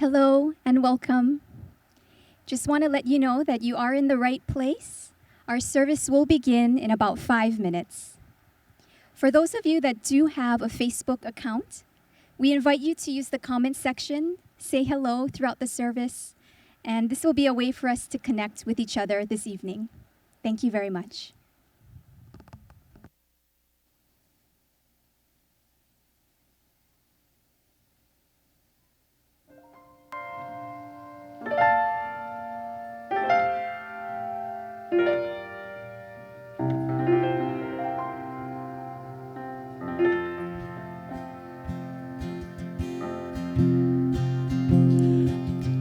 Hello and welcome. Just want to let you know that you are in the right place. Our service will begin in about 5 minutes. For those of you that do have a Facebook account, we invite you to use the comment section, say hello throughout the service, and this will be a way for us to connect with each other this evening. Thank you very much.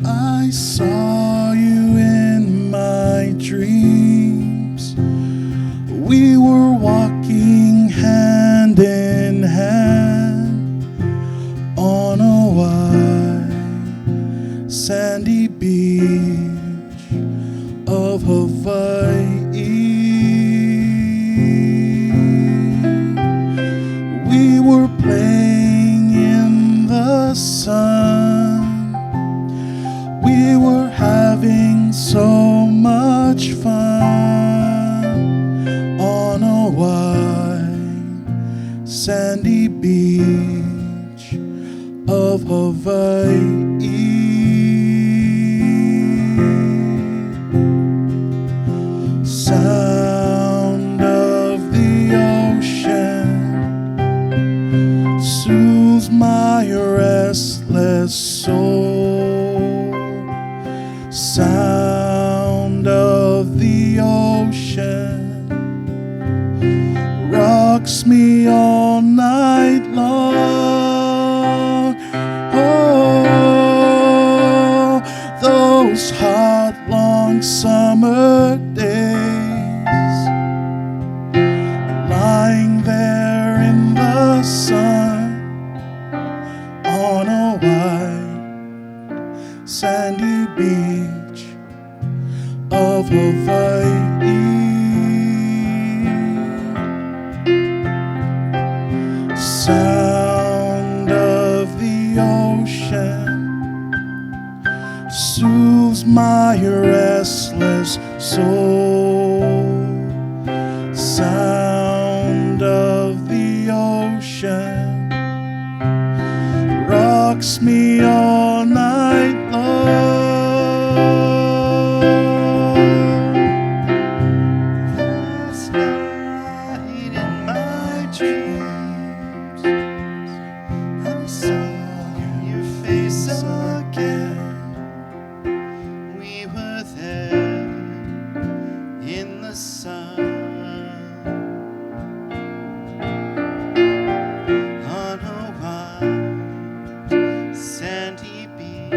I saw you in my dreams. We were walking hand in hand on a white sandy beach of Hawaii. We were playing in the sun. We were having so much fun on a white sandy beach of Hawaii. Sound of the ocean soothes my restless soul. Sound of the ocean rocks me all night long. Oh, those hot, long summer days, lying there in the sun on a white sandy beach of Hawaii. Sound of the ocean soothes my restless soul. Sound of the ocean rocks me all night long. Last night in my dreams, I saw your face again. We were there in the sun on a white sandy beach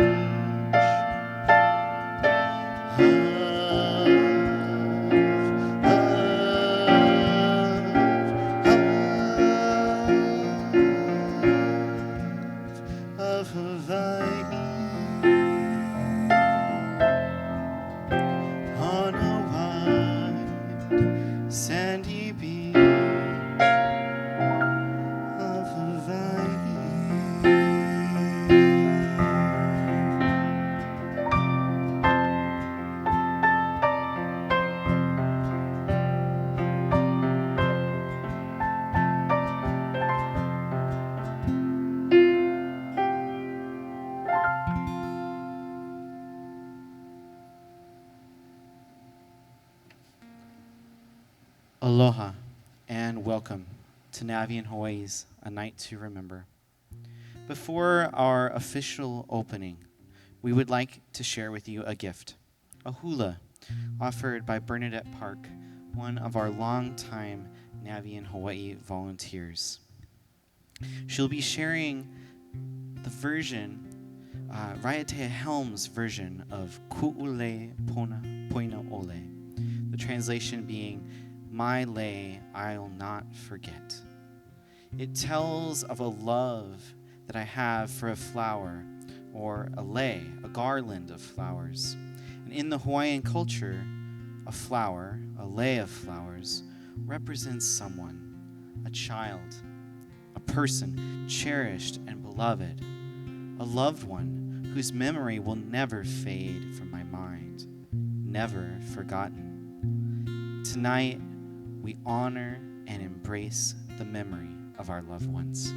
of Hawaii. On a white sandy beach of Hawaii. Aloha and welcome to Navian Hawaii's A Night to Remember. Before our official opening, we would like to share with you a gift, a hula offered by Bernadette Park, one of our longtime Navian Hawaii volunteers. She'll be sharing the version, Raiatea Helm's version of Ku'ule Poina Ole, the translation being My Lei I'll Not Forget. It tells of a love that I have for a flower, or a lei, a garland of flowers. And in the Hawaiian culture, a flower, a lei of flowers, represents someone, a child, a person cherished and beloved, a loved one whose memory will never fade from my mind, never forgotten. Tonight, we honor and embrace the memory of our loved ones.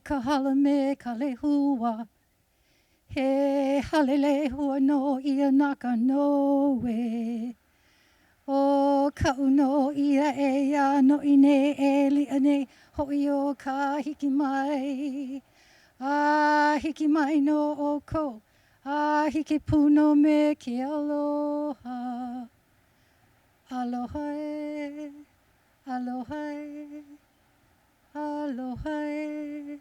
kahala me kalehua. He halelehua no ia naka no we. O kauno ia ea no ine e liane hoi o ka hiki mai. A hiki mai no o ko. A hiki puno me ke aloha. Aloha e, aloha e, aloha e.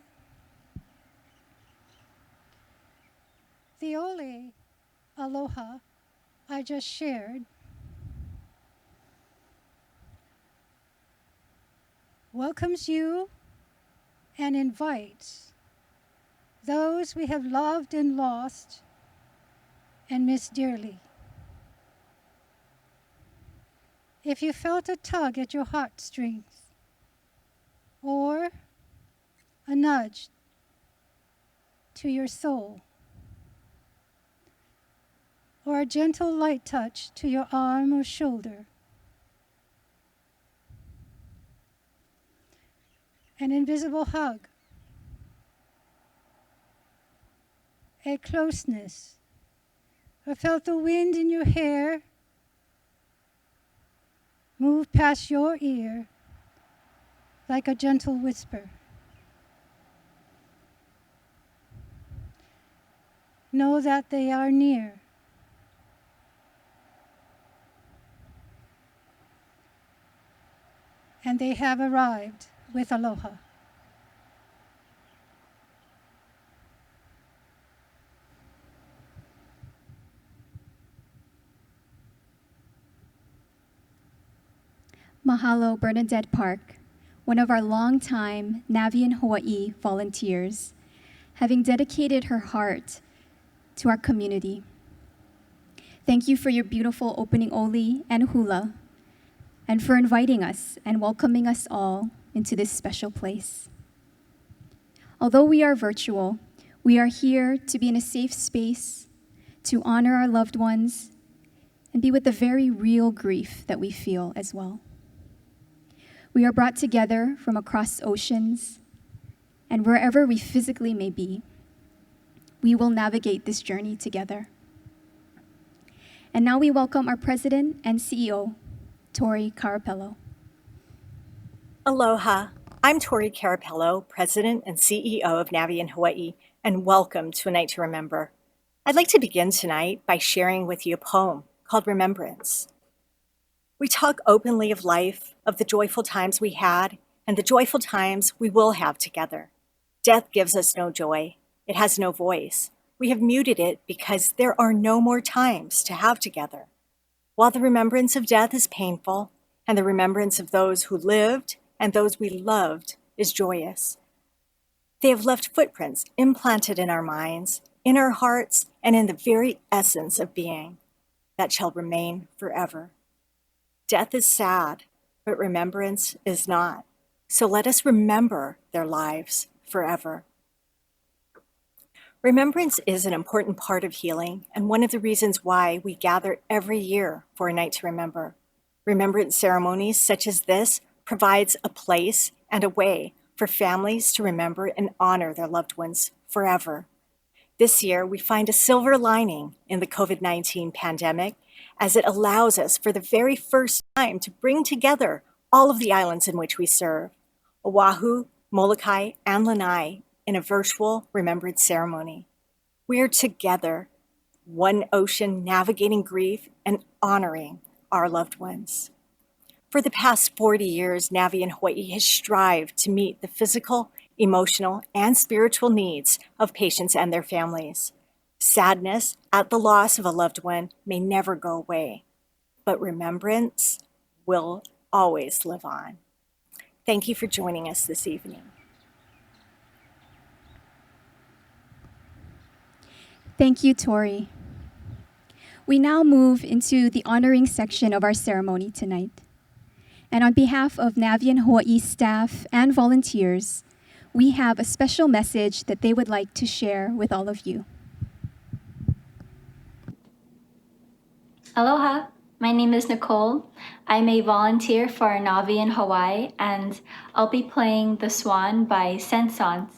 The ole aloha I just shared welcomes you and invites those we have loved and lost and miss dearly. If you felt a tug at your heartstrings or a nudge to your soul or a gentle light touch to your arm or shoulder, an invisible hug, a closeness, or felt the wind in your hair move past your ear like a gentle whisper. Know that they are near. And they have arrived with aloha. Mahalo Bernadette Park, one of our longtime Navian Hawaii volunteers, having dedicated her heart to our community. Thank you for your beautiful opening oli and hula, and for inviting us and welcoming us all into this special place. Although we are virtual, we are here to be in a safe space, to honor our loved ones, and be with the very real grief that we feel as well. We are brought together from across oceans, and wherever we physically may be, we will navigate this journey together. And now we welcome our President and CEO, Tori Carapello. Aloha, I'm Tori Carapello, President and CEO of Navian Hawaii, and welcome to A Night to Remember. I'd like to begin tonight by sharing with you a poem called Remembrance. We talk openly of life, of the joyful times we had, and the joyful times we will have together. Death gives us no joy. It has no voice. We have muted it because there are no more times to have together. While the remembrance of death is painful, and the remembrance of those who lived and those we loved is joyous. They have left footprints implanted in our minds, in our hearts, and in the very essence of being that shall remain forever. Death is sad, but remembrance is not. So let us remember their lives forever. Remembrance is an important part of healing and one of the reasons why we gather every year for a night to remember. Remembrance ceremonies such as this provides a place and a way for families to remember and honor their loved ones forever. This year, we find a silver lining in the COVID-19 pandemic as it allows us for the very first time to bring together all of the islands in which we serve, Oahu, Molokai, and Lanai, in a virtual remembrance ceremony. We are together, one ocean, navigating grief and honoring our loved ones. For the past 40 years, Navian Hawaii has strived to meet the physical, emotional, and spiritual needs of patients and their families. Sadness at the loss of a loved one may never go away, but remembrance will always live on. Thank you for joining us this evening. Thank you, Tori. We now move into the honoring section of our ceremony tonight. And on behalf of Navian Hawaii staff and volunteers, we have a special message that they would like to share with all of you. Aloha, my name is Nicole. I'm a volunteer for Navian Hawaii, and I'll be playing The Swan by Sensons.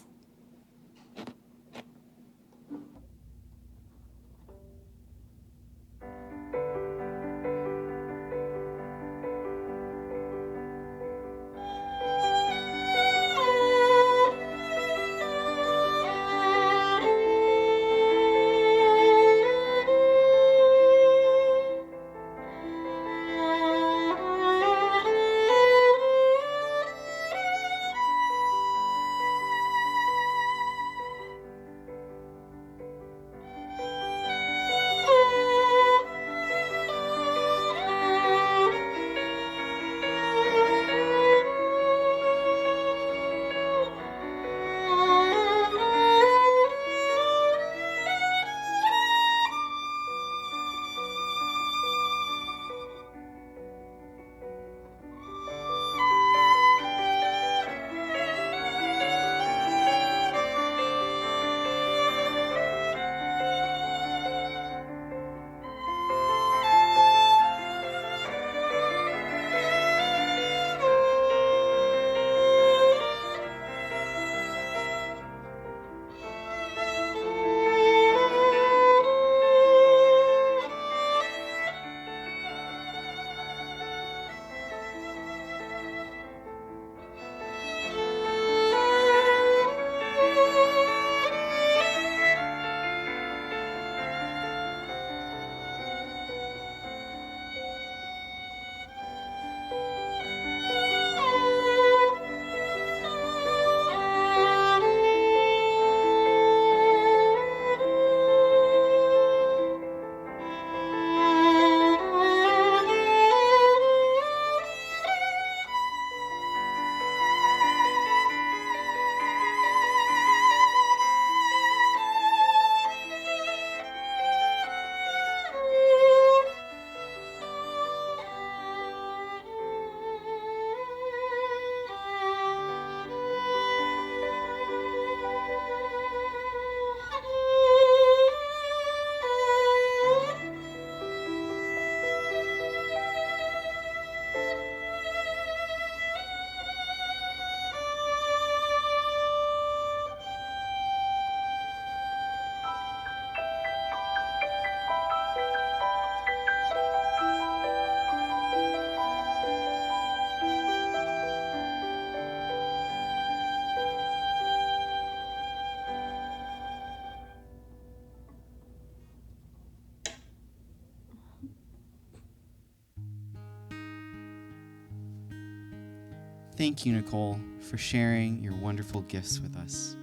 Thank you, Nicole, for sharing your wonderful gifts with us.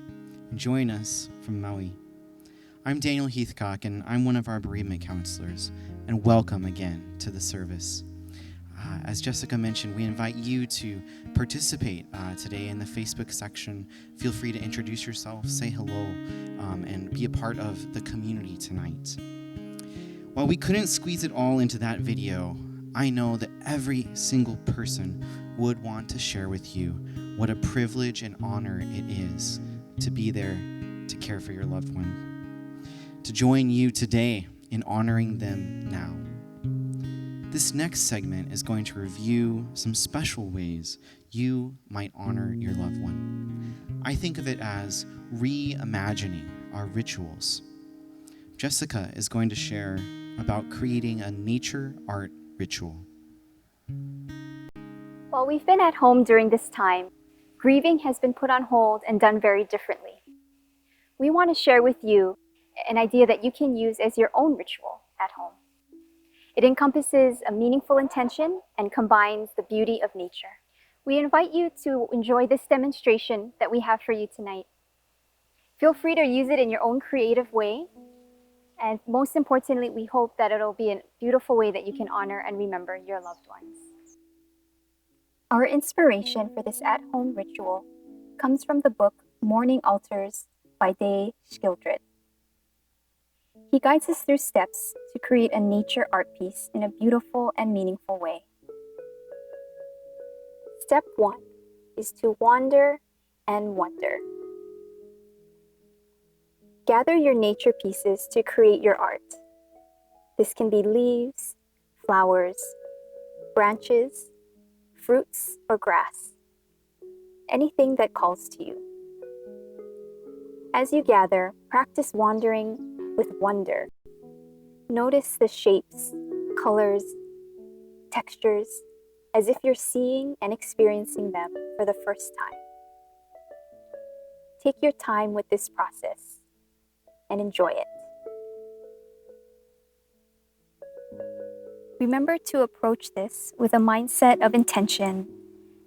And join us from Maui. I'm Daniel Heathcock, and I'm one of our bereavement counselors, and welcome again to the service. As Jessica mentioned, we invite you to participate today in the Facebook section. Feel free to introduce yourself, say hello, and be a part of the community tonight. While we couldn't squeeze it all into that video, I know that every single person would want to share with you what a privilege and honor it is to be there to care for your loved one, to join you today in honoring them now. This next segment is going to review some special ways you might honor your loved one. I think of it as reimagining our rituals. Jessica is going to share about creating a nature art ritual. While we've been at home during this time, grieving has been put on hold and done very differently. We want to share with you an idea that you can use as your own ritual at home. It encompasses a meaningful intention and combines the beauty of nature. We invite you to enjoy this demonstration that we have for you tonight. Feel free to use it in your own creative way. And most importantly, we hope that it'll be a beautiful way that you can honor and remember your loved ones. Our inspiration for this at-home ritual comes from the book Morning Altars by Day Skildred. He guides us through steps to create a nature art piece in a beautiful and meaningful way. Step 1 is to wander and wonder. Gather your nature pieces to create your art. This can be leaves, flowers, branches, fruits, or grass. Anything that calls to you. As you gather, practice wandering with wonder. Notice the shapes, colors, textures, as if you're seeing and experiencing them for the first time. Take your time with this process and enjoy it. Remember to approach this with a mindset of intention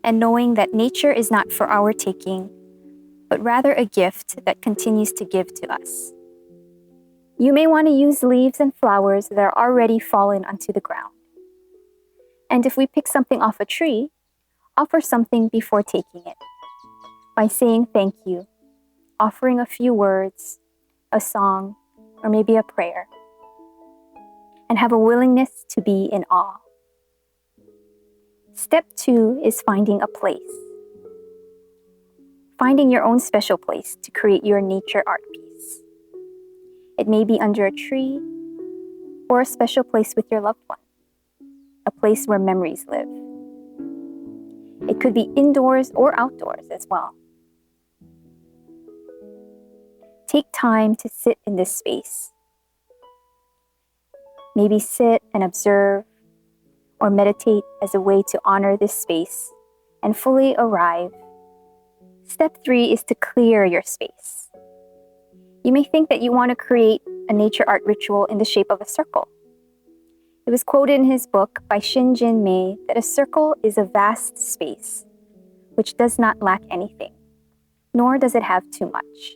and knowing that nature is not for our taking, but rather a gift that continues to give to us. You may want to use leaves and flowers that are already fallen onto the ground. And if we pick something off a tree, offer something before taking it by saying thank you, offering a few words, a song, or maybe a prayer, and have a willingness to be in awe. Step 2 is finding a place. Finding your own special place to create your nature art piece. It may be under a tree or a special place with your loved one, a place where memories live. It could be indoors or outdoors as well. Take time to sit in this space. Maybe sit and observe or meditate as a way to honor this space and fully arrive. Step 3 is to clear your space. You may think that you want to create a nature art ritual in the shape of a circle. It was quoted in his book by Shin-Jin Mei that a circle is a vast space which does not lack anything, nor does it have too much.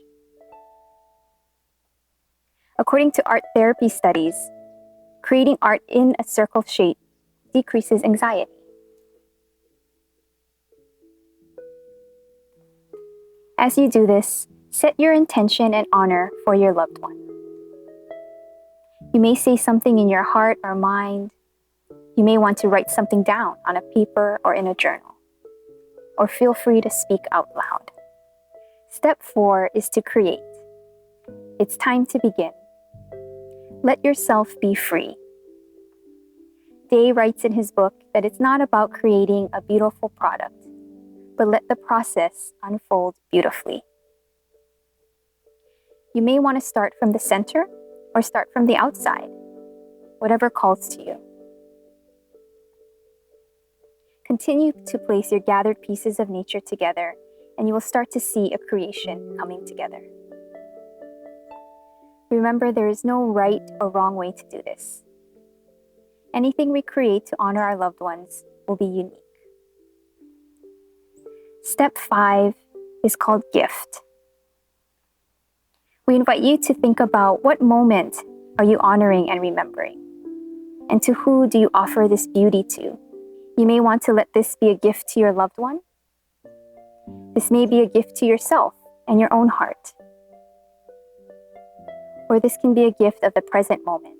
According to art therapy studies, creating art in a circle shape decreases anxiety. As you do this, set your intention and honor for your loved one. You may say something in your heart or mind. You may want to write something down on a paper or in a journal, or feel free to speak out loud. Step 4 is to create. It's time to begin. Let yourself be free. Day writes in his book that it's not about creating a beautiful product, but let the process unfold beautifully. You may want to start from the center or start from the outside, whatever calls to you. Continue to place your gathered pieces of nature together, and you will start to see a creation coming together. Remember, there is no right or wrong way to do this. Anything we create to honor our loved ones will be unique. Step 5 is called gift. We invite you to think about what moment are you honoring and remembering? And to who do you offer this beauty to? You may want to let this be a gift to your loved one. This may be a gift to yourself and your own heart. Or this can be a gift of the present moment,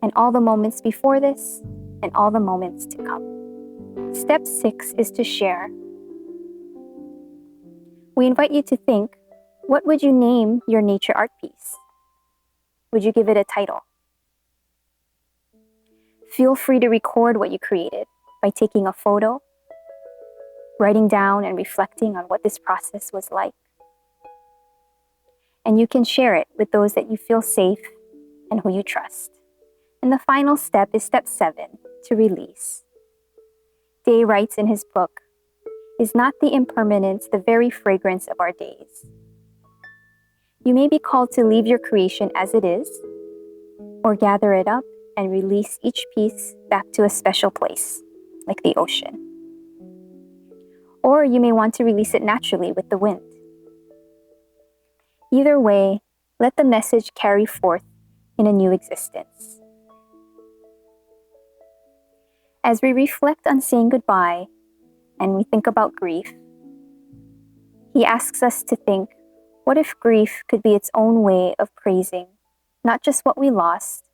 and all the moments before this, and all the moments to come. Step 6 is to share. We invite you to think, what would you name your nature art piece? Would you give it a title? Feel free to record what you created by taking a photo, writing down and reflecting on what this process was like. And you can share it with those that you feel safe and who you trust. And the final step is step 7, to release. Day writes in his book, "Is not the impermanence the very fragrance of our days?" You may be called to leave your creation as it is, or gather it up and release each piece back to a special place, like the ocean. Or you may want to release it naturally with the wind. Either way, let the message carry forth in a new existence. As we reflect on saying goodbye and we think about grief, he asks us to think, what if grief could be its own way of praising not just what we lost,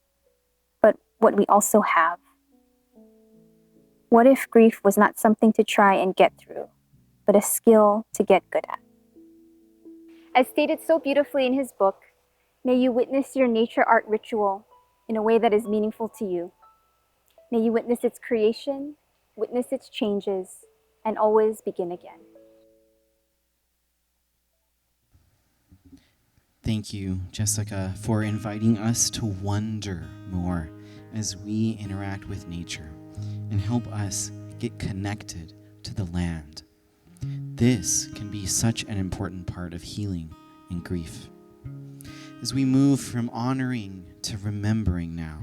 but what we also have? What if grief was not something to try and get through, but a skill to get good at? As stated so beautifully in his book, may you witness your nature art ritual in a way that is meaningful to you. May you witness its creation, witness its changes, and always begin again. Thank you, Jessica, for inviting us to wonder more as we interact with nature and help us get connected to the land. This can be such an important part of healing and grief. As we move from honoring to remembering now,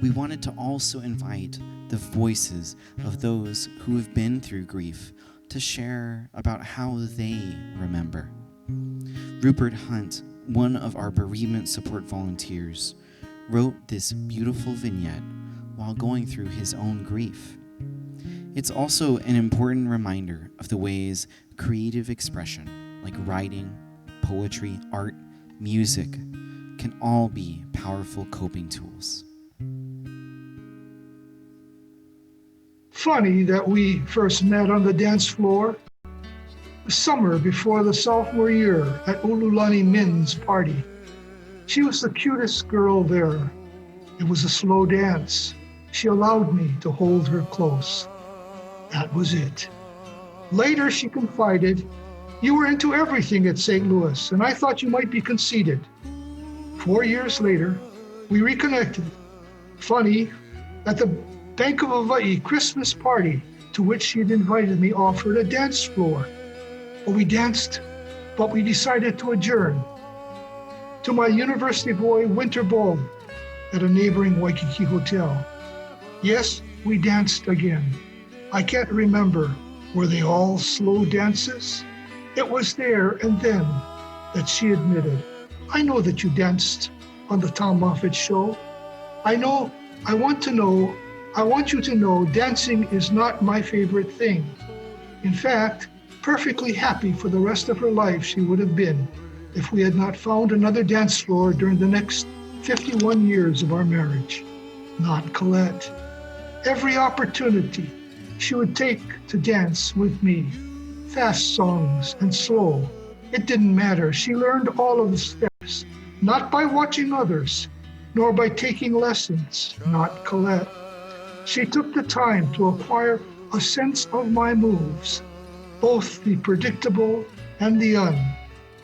we wanted to also invite the voices of those who have been through grief to share about how they remember. Rupert Hunt, one of our bereavement support volunteers, wrote this beautiful vignette while going through his own grief. It's also an important reminder of the ways creative expression, like writing, poetry, art, music, can all be powerful coping tools. Funny that we first met on the dance floor. The summer before the sophomore year at Ululani Min's party. She was the cutest girl there. It was a slow dance. She allowed me to hold her close. That was it. Later, she confided, "You were into everything at St. Louis, and I thought you might be conceited." 4 years later, we reconnected. Funny, at the Bank of Hawaii Christmas party to which she had invited me offered a dance floor. Well, we danced, but we decided to adjourn to my University Boy winter ball at a neighboring Waikiki hotel. Yes, we danced again. I can't remember, were they all slow dances? It was there and then that she admitted, "I know that you danced on the Tom Moffitt show. I want you to know dancing is not my favorite thing." In fact, perfectly happy for the rest of her life she would have been if we had not found another dance floor during the next 51 years of our marriage. Not Colette. Every opportunity she would take to dance with me, fast songs and slow. It didn't matter. She learned all of the steps, not by watching others, nor by taking lessons. Not Colette. She took the time to acquire a sense of my moves, both the predictable and the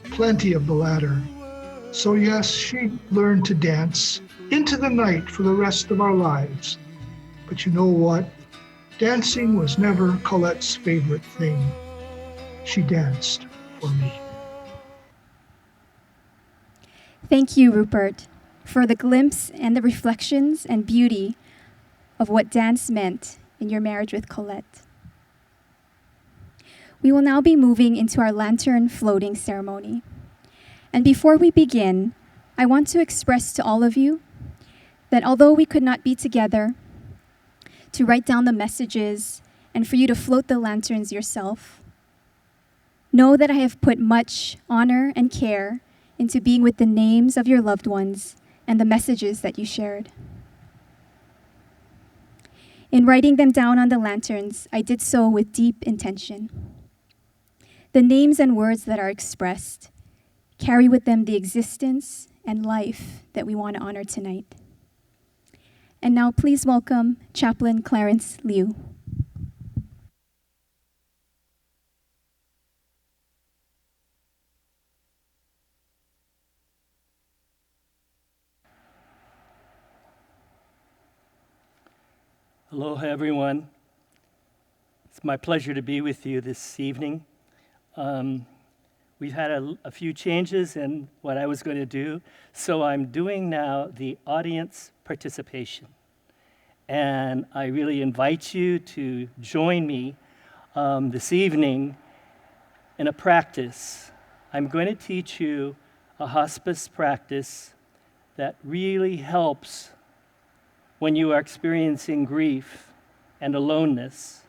plenty of the latter. So yes, she learned to dance into the night for the rest of our lives. But you know what? Dancing was never Colette's favorite thing. She danced for me. Thank you, Rupert, for the glimpse and the reflections and beauty of what dance meant in your marriage with Colette. We will now be moving into our lantern floating ceremony. And before we begin, I want to express to all of you that although we could not be together to write down the messages and for you to float the lanterns yourself, know that I have put much honor and care into being with the names of your loved ones and the messages that you shared. In writing them down on the lanterns, I did so with deep intention. The names and words that are expressed carry with them the existence and life that we want to honor tonight. And now please welcome Chaplain Clarence Liu. Aloha, everyone. It's my pleasure to be with you this evening. We've had a few changes in what I was going to do, so I'm doing now the audience participation. And I really invite you to join me this evening in a practice. I'm going to teach you a hospice practice that really helps when you are experiencing grief and aloneness,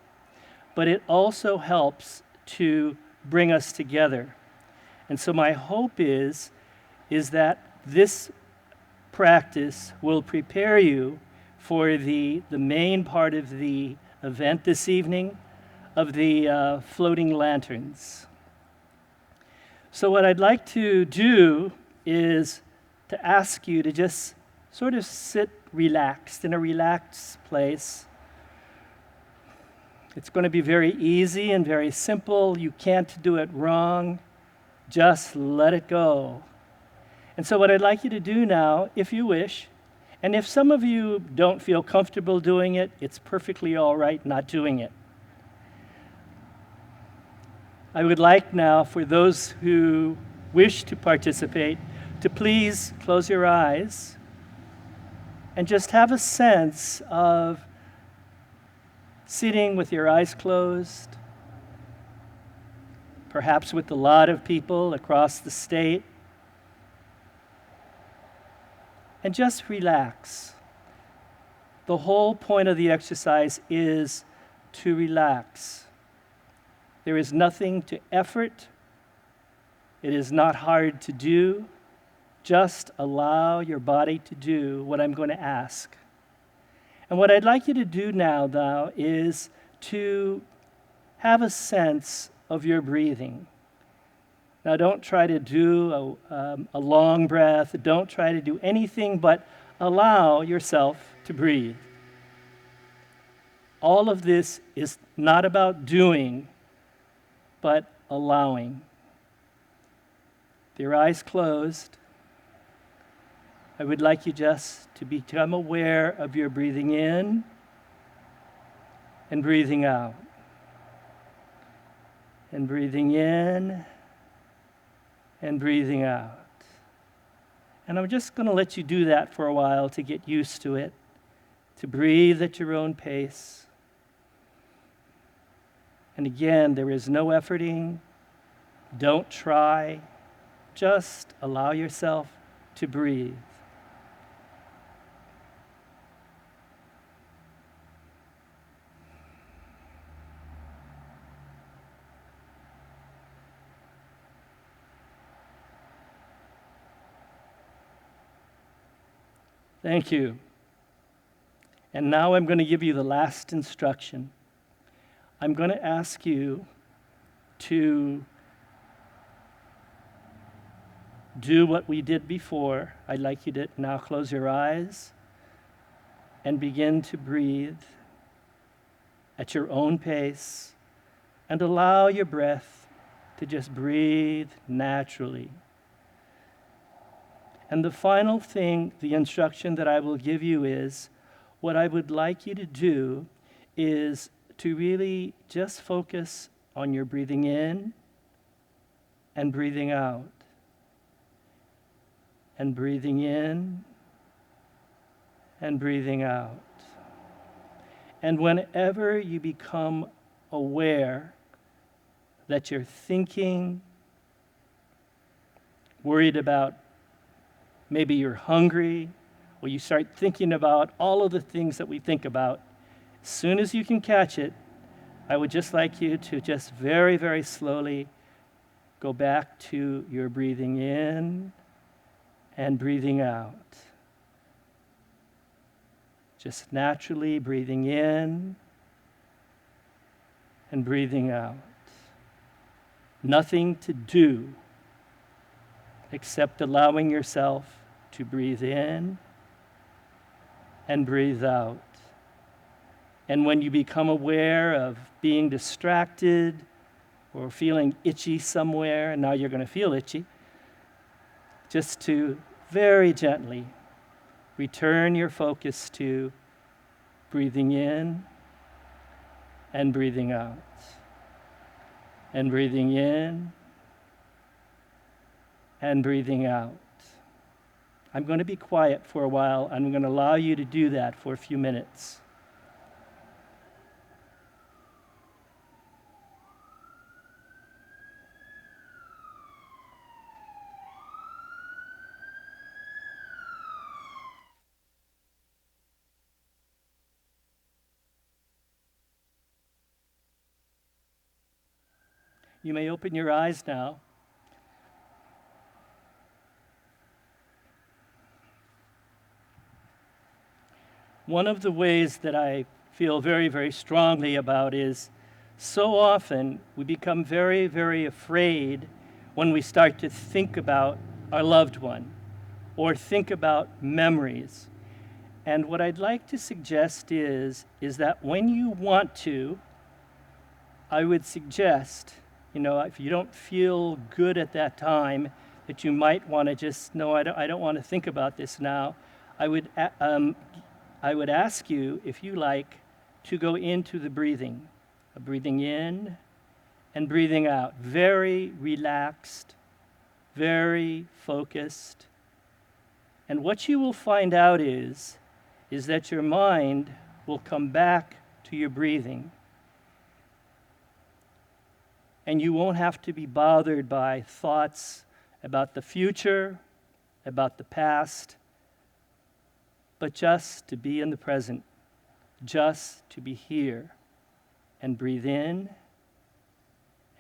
but it also helps to bring us together. And so my hope is that this practice will prepare you for the main part of the event this evening of the floating lanterns. So what I'd like to do is to ask you to just sort of sit relaxed, in a relaxed place. It's going to be very easy and very simple. You can't do it wrong. Just let it go. And so what I'd like you to do now, if you wish, and if some of you don't feel comfortable doing it, it's perfectly all right not doing it. I would like now for those who wish to participate to please close your eyes and just have a sense of sitting with your eyes closed, perhaps with a lot of people across the state, and just relax. The whole point of the exercise is to relax. There is nothing to effort. It is not hard to do. Just allow your body to do what I'm going to ask. And what I'd like you to do now, though, is to have a sense of your breathing. Now, don't try to do a long breath. Don't try to do anything but allow yourself to breathe. All of this is not about doing, but allowing. With your eyes closed, I would like you just to become aware of your breathing in and breathing out. And breathing in and breathing out. And I'm just going to let you do that for a while to get used to it, to breathe at your own pace. And again, there is no efforting. Don't try. Just allow yourself to breathe. Thank you. And now I'm going to give you the last instruction. I'm going to ask you to do what we did before. I'd like you to now close your eyes and begin to breathe at your own pace and allow your breath to just breathe naturally. And the final thing, the instruction that I will give you is, what I would like you to do is to really just focus on your breathing in and breathing out. And breathing in and breathing out. And whenever you become aware that you're thinking, worried about, maybe you're hungry, or you start thinking about all of the things that we think about, as soon as you can catch it, I would just like you to just very, very slowly go back to your breathing in and breathing out. Just naturally breathing in and breathing out. Nothing to do except allowing yourself to breathe in and breathe out. And when you become aware of being distracted or feeling itchy somewhere, and now you're going to feel itchy, just to very gently return your focus to breathing in and breathing out. And breathing in and breathing out. I'm going to be quiet for a while. I'm going to allow you to do that for a few minutes. You may open your eyes now. One of the ways that I feel very, very strongly about is so often we become very, very afraid when we start to think about our loved one or think about memories. And what I'd like to suggest is that when you want to, I would suggest, if you don't feel good at that time, that you might want to just, no, I don't want to think about this now. I would ask you, if you like, to go into the breathing, breathing in and breathing out. Very relaxed, very focused. And what you will find out is that your mind will come back to your breathing. And you won't have to be bothered by thoughts about the future, about the past, but just to be in the present, just to be here and breathe in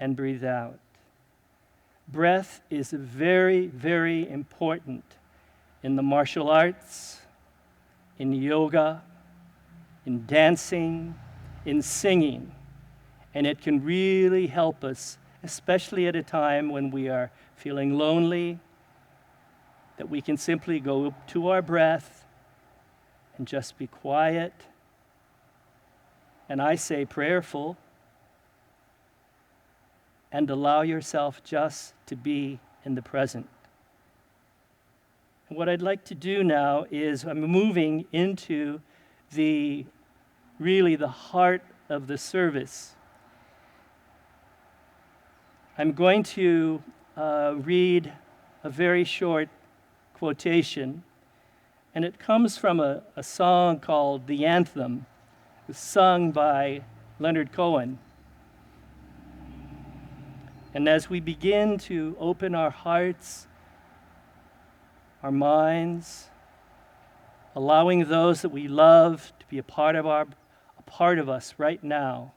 and breathe out. Breath is very, very important in the martial arts, in yoga, in dancing, in singing. And it can really help us, especially at a time when we are feeling lonely, that we can simply go to our breath and just be quiet. And I say prayerful, and allow yourself just to be in the present. And what I'd like to do now is I'm moving into the heart of the service. I'm going to read a very short quotation, and it comes from a song called The Anthem. It was sung by Leonard Cohen. And as we begin to open our hearts, our minds, allowing those that we love to be a part of us right now,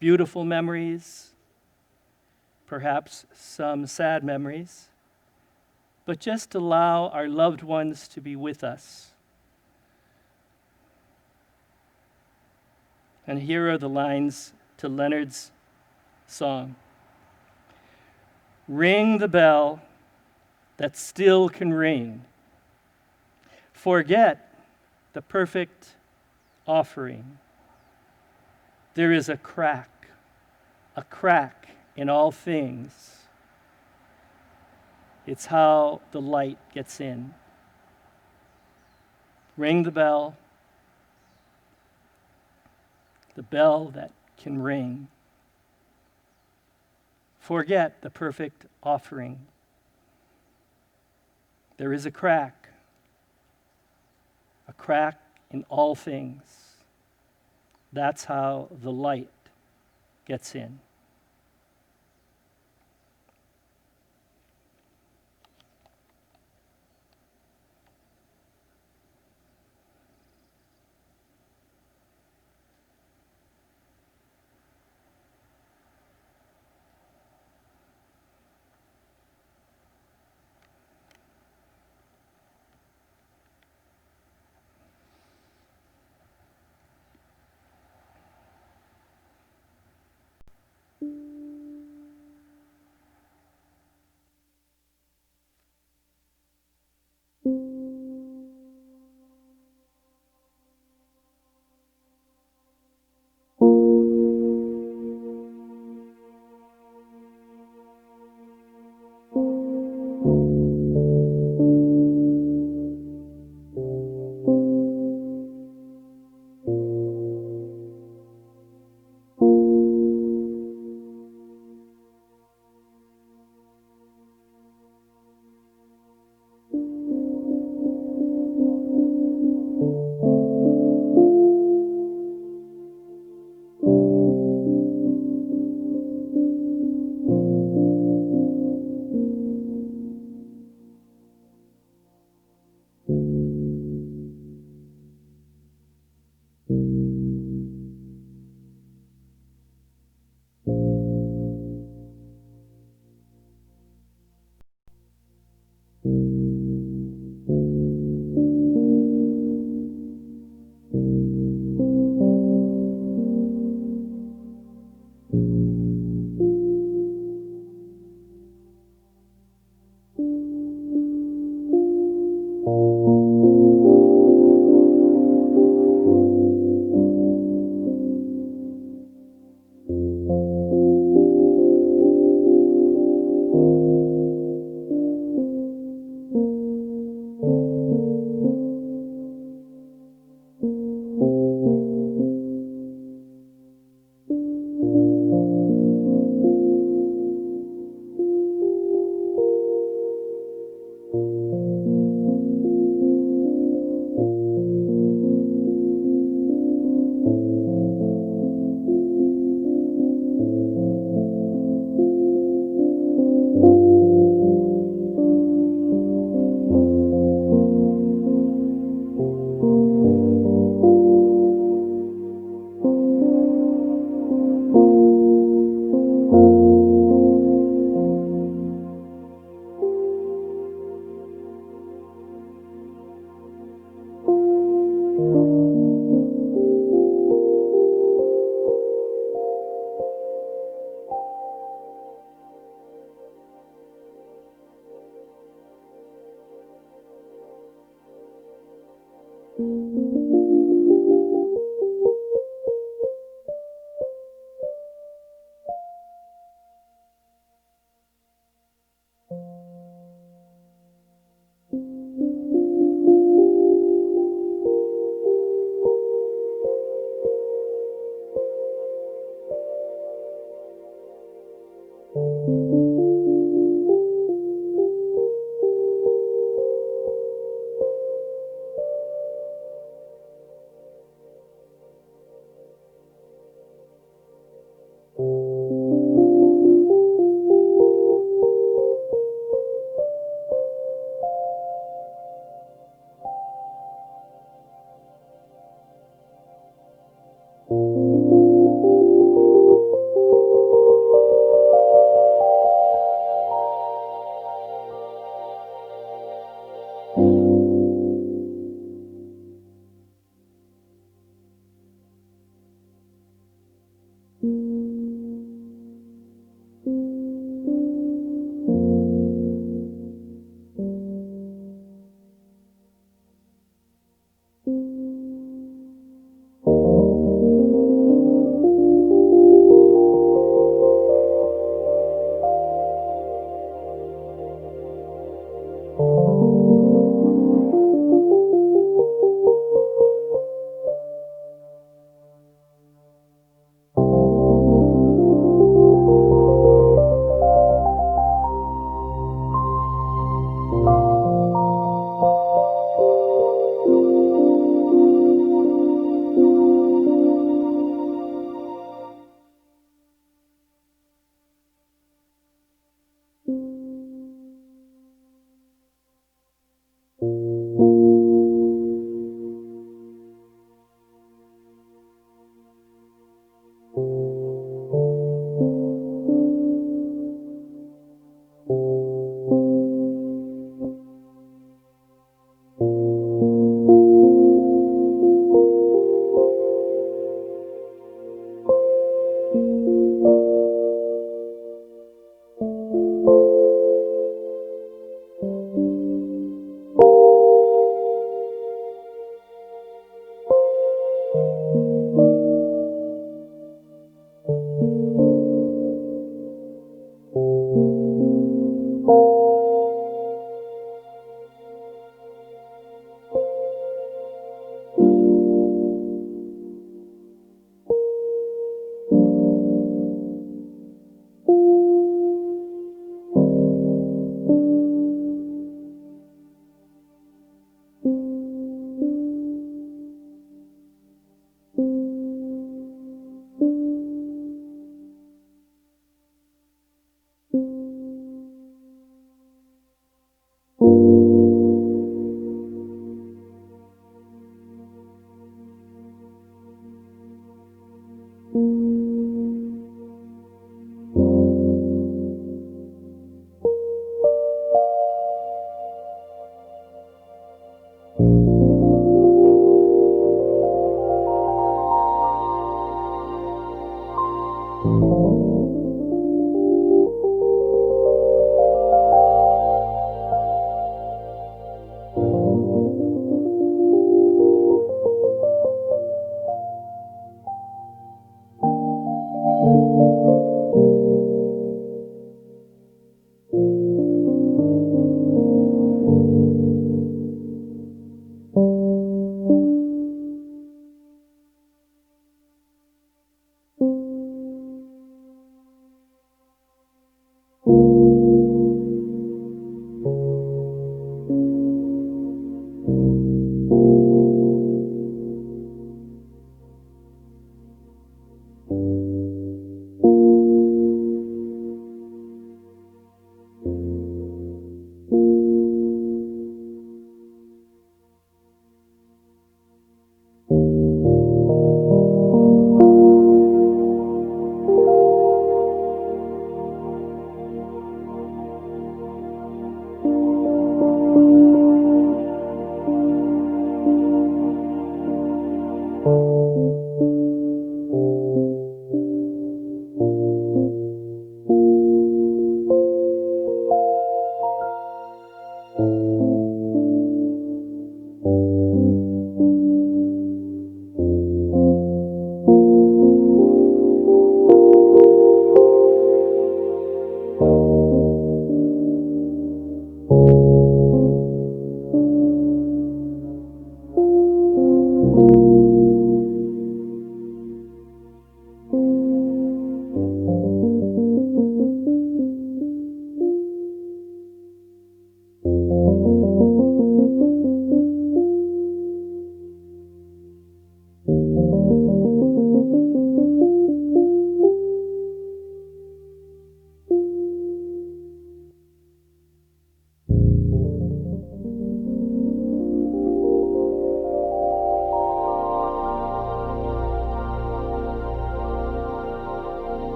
beautiful memories, perhaps some sad memories, but just allow our loved ones to be with us. And here are the lines to Leonard's song. Ring the bell that still can ring. Forget the perfect offering. There is a crack in all things. It's how the light gets in. Ring the bell that can ring. Forget the perfect offering. There is a crack in all things. That's how the light gets in.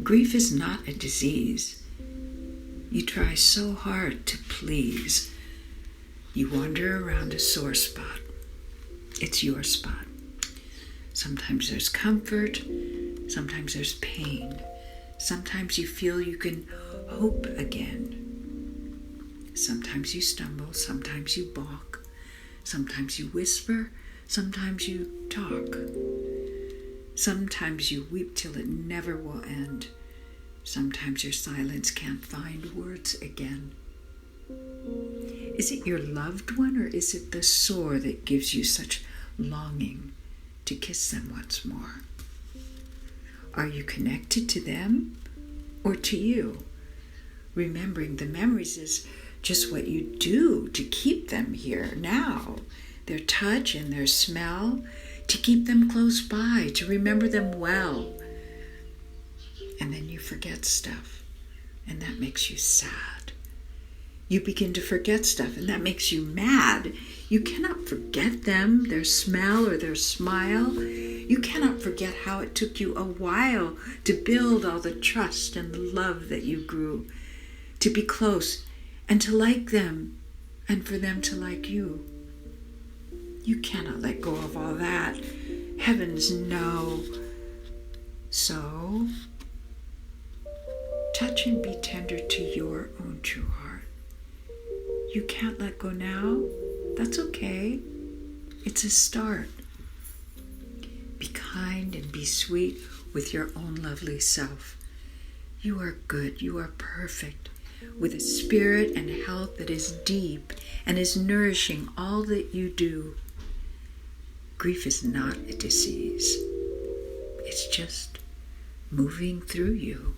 grief is not a disease. You try so hard to please. You wander around a sore spot. It's your spot. Sometimes there's comfort, sometimes there's pain. Sometimes you feel you can hope again. Sometimes you stumble, sometimes you balk, sometimes you whisper, sometimes you talk. Sometimes you weep till it never will end. Sometimes your silence can't find words again. Is it your loved one, or is it the sore that gives you such longing to kiss them once more? Are you connected to them or to you? Remembering the memories is just what you do to keep them here now. Their touch and their smell, to keep them close by, to remember them well. And then you forget stuff, and that makes you sad. You begin to forget stuff, and that makes you mad. You cannot forget them, their smell or their smile. You cannot forget how it took you a while to build all the trust and the love that you grew, to be close and to like them, and for them to like you. You cannot let go of all that. Heavens, no. So, touch and be tender to your own true heart. You can't let go now? That's okay. It's a start. Be kind and be sweet with your own lovely self. You are good. You are perfect, with a spirit and health that is deep and is nourishing all that you do. Grief is not a disease. It's just moving through you.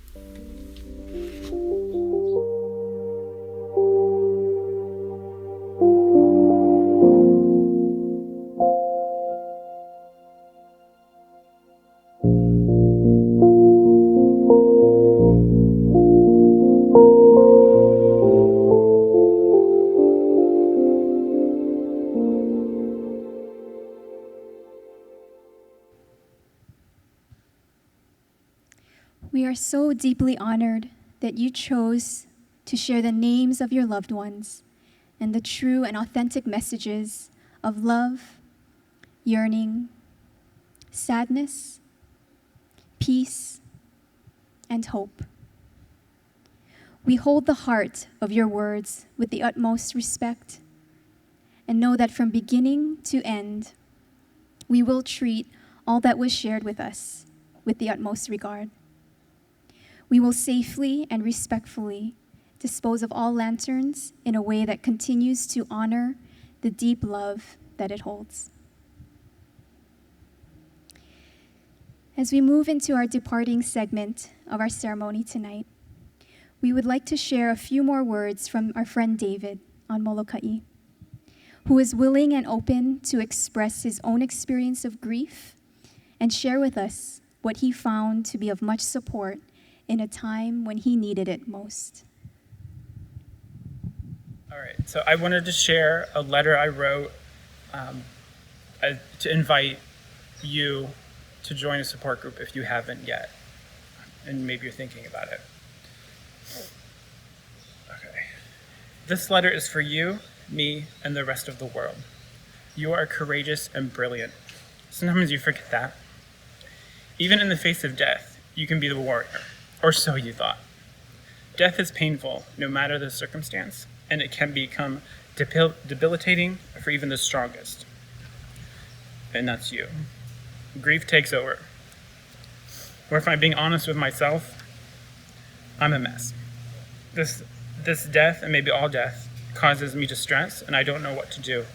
We are so deeply honored that you chose to share the names of your loved ones and the true and authentic messages of love, yearning, sadness, peace, and hope. We hold the heart of your words with the utmost respect and know that from beginning to end, we will treat all that was shared with us with the utmost regard. We will safely and respectfully dispose of all lanterns in a way that continues to honor the deep love that it holds. As we move into our departing segment of our ceremony tonight, we would like to share a few more words from our friend David on Molokai, who is willing and open to express his own experience of grief and share with us what he found to be of much support in a time when he needed it most. All right, so I wanted to share a letter I wrote to invite you to join a support group if you haven't yet, and maybe you're thinking about it. Okay. This letter is for you, me, and the rest of the world. You are courageous and brilliant. Sometimes you forget that. Even in the face of death, you can be the warrior. Or so you thought. Death is painful, no matter the circumstance, and it can become debilitating for even the strongest. And that's you. Grief takes over. Or if I'm being honest with myself, I'm a mess. This death, and maybe all death, causes me distress, and I don't know what to do,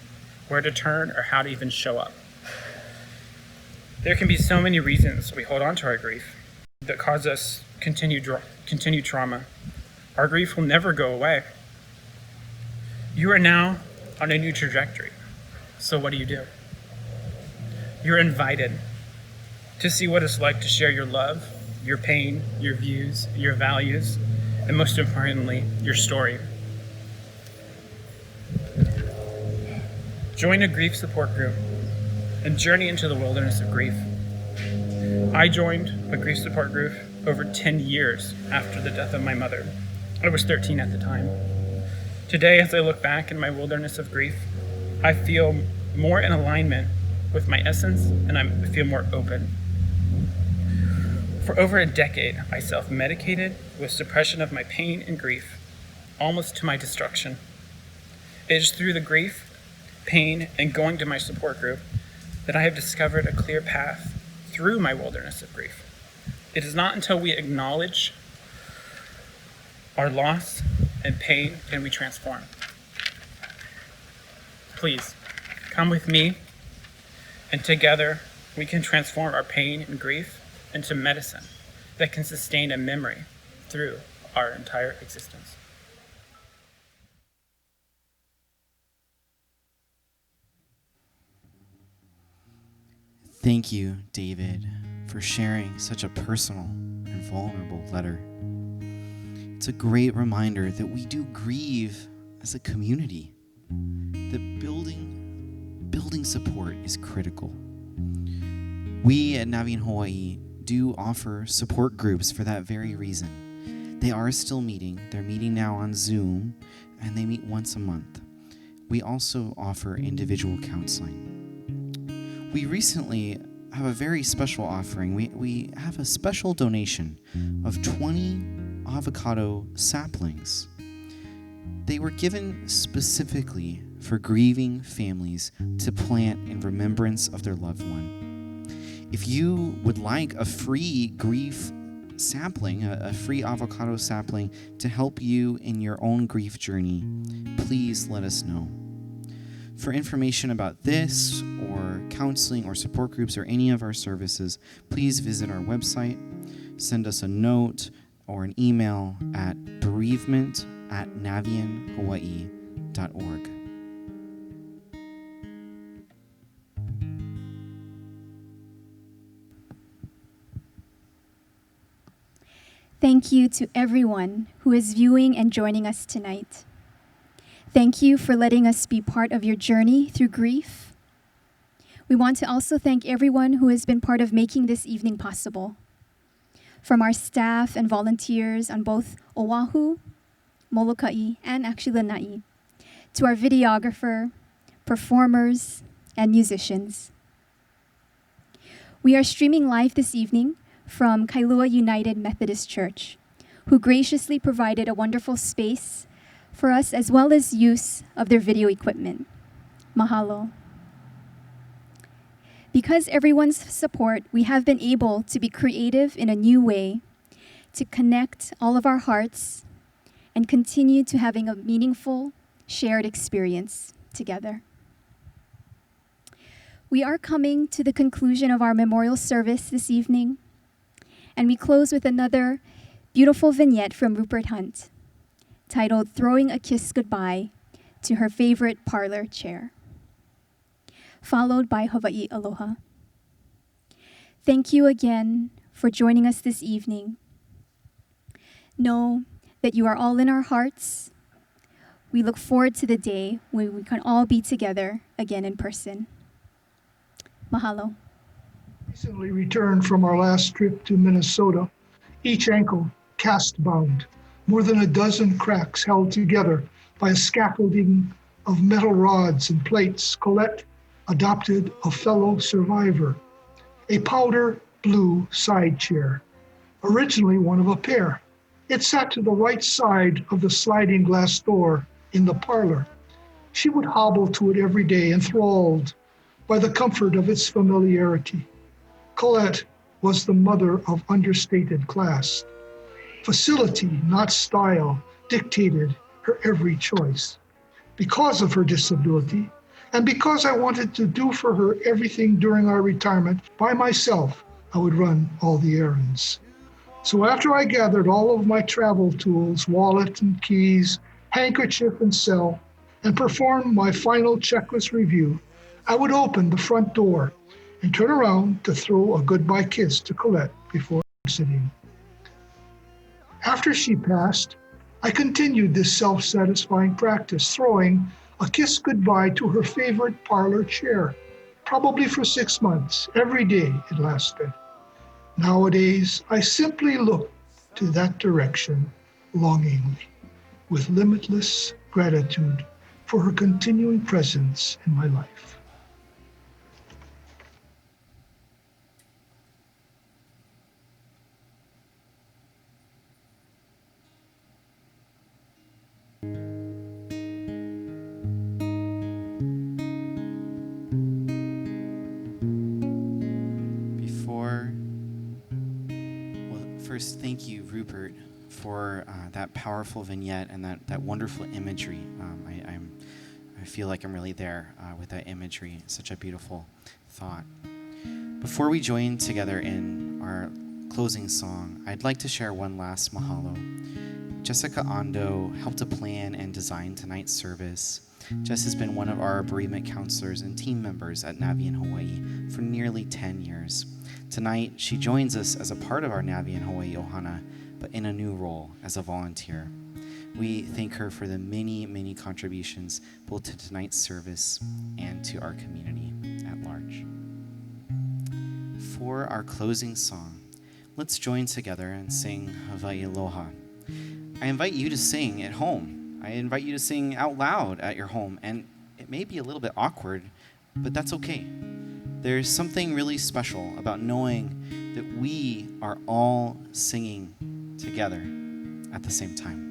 where to turn, or how to even show up. There can be so many reasons we hold on to our grief that cause us continued trauma. Our grief will never go away. You are now on a new trajectory. So what do? You're invited to see what it's like to share your love, your pain, your views, your values, and most importantly, your story. Join a grief support group and journey into the wilderness of grief. I joined a grief support group over 10 years after the death of my mother. I was 13 at the time. Today, as I look back in my wilderness of grief, I feel more in alignment with my essence, and I feel more open. For over a decade, I self-medicated with suppression of my pain and grief, almost to my destruction. It is through the grief, pain, and going to my support group that I have discovered a clear path through my wilderness of grief. It is not until we acknowledge our loss and pain can we transform. Please, come with me, and together we can transform our pain and grief into medicine that can sustain a memory through our entire existence. Thank you, David, for sharing such a personal and vulnerable letter. It's a great reminder that we do grieve as a community, that building support is critical. We at Navian Hawaii do offer support groups for that very reason. They are still meeting. They're meeting now on Zoom, and they meet once a month. We also offer individual counseling. We recently have a very special offering. We have a special donation of 20 avocado saplings. They were given specifically for grieving families to plant in remembrance of their loved one. If you would like a free grief sapling, a free avocado sapling to help you in your own grief journey, please let us know. For information about this or counseling or support groups or any of our services, please visit our website, send us a note or an email at bereavement@navianhawaii.org. Thank you to everyone who is viewing and joining us tonight. Thank you for letting us be part of your journey through grief. We want to also thank everyone who has been part of making this evening possible. From our staff and volunteers on both Oahu, Molokai, and actually Lanai, to our videographer, performers, and musicians. We are streaming live this evening from Kailua United Methodist Church, who graciously provided a wonderful space for us as well as use of their video equipment. Mahalo. Because everyone's support, we have been able to be creative in a new way, to connect all of our hearts, and continue to having a meaningful, shared experience together. We are coming to the conclusion of our memorial service this evening, and we close with another beautiful vignette from Rupert Hunt, titled Throwing a Kiss Goodbye to Her Favorite Parlor Chair, followed by Hawaii Aloha. Thank you again for joining us this evening. Know that you are all in our hearts. We look forward to the day when we can all be together again in person. Mahalo. Recently returned from our last trip to Minnesota, each ankle cast-bound, more than a dozen cracks held together by a scaffolding of metal rods and plates. Colette adopted a fellow survivor, a powder blue side chair, originally one of a pair. It sat to the right side of the sliding glass door in the parlor. She would hobble to it every day, enthralled by the comfort of its familiarity. Colette was the mother of understated class. Facility, not style, dictated her every choice. Because of her disability, and because I wanted to do for her everything during our retirement by myself, I would run all the errands. So after I gathered all of my travel tools, wallet and keys, handkerchief and cell, and performed my final checklist review, I would open the front door and turn around to throw a goodbye kiss to Colette before exiting. After she passed, I continued this self-satisfying practice, throwing a kiss goodbye to her favorite parlor chair, probably for 6 months. Every day it lasted. Nowadays, I simply look to that direction longingly, with limitless gratitude for her continuing presence in my life. First, thank you, Rupert, for that powerful vignette and that wonderful imagery. I feel like I'm really there with that imagery. Such a beautiful thought. Before we join together in our closing song, I'd like to share one last mahalo. Jessica Ando helped to plan and design tonight's service. Jess has been one of our bereavement counselors and team members at Navian Hawaii for nearly 10 years. Tonight, she joins us as a part of our Navian Hawaii Ohana, but in a new role as a volunteer. We thank her for the many, many contributions both to tonight's service and to our community at large. For our closing song, let's join together and sing Hawaii Aloha. I invite you to sing at home. I invite you to sing out loud at your home, and it may be a little bit awkward, but that's okay. There's something really special about knowing that we are all singing together at the same time.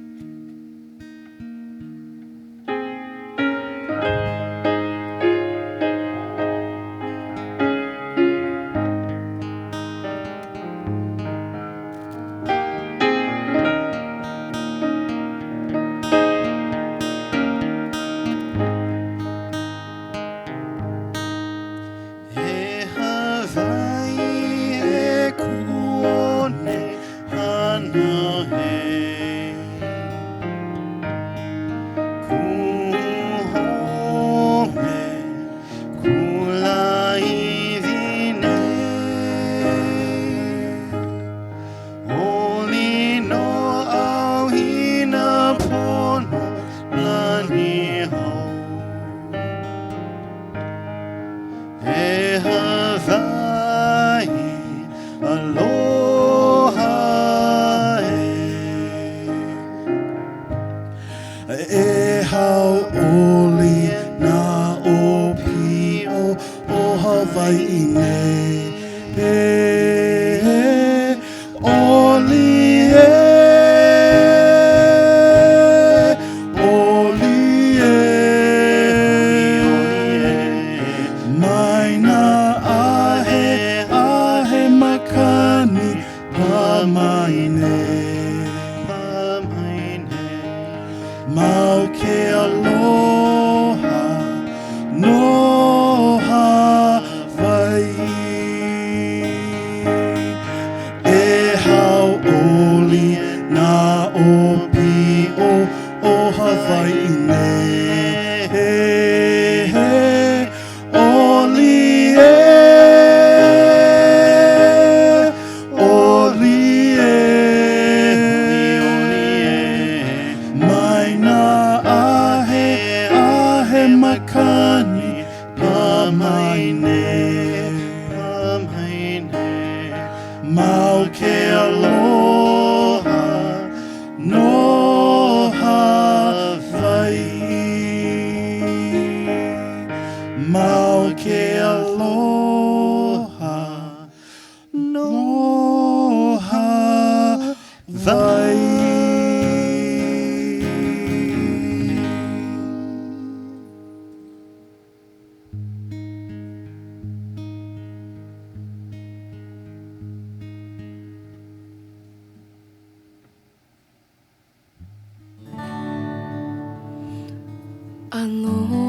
Aloha.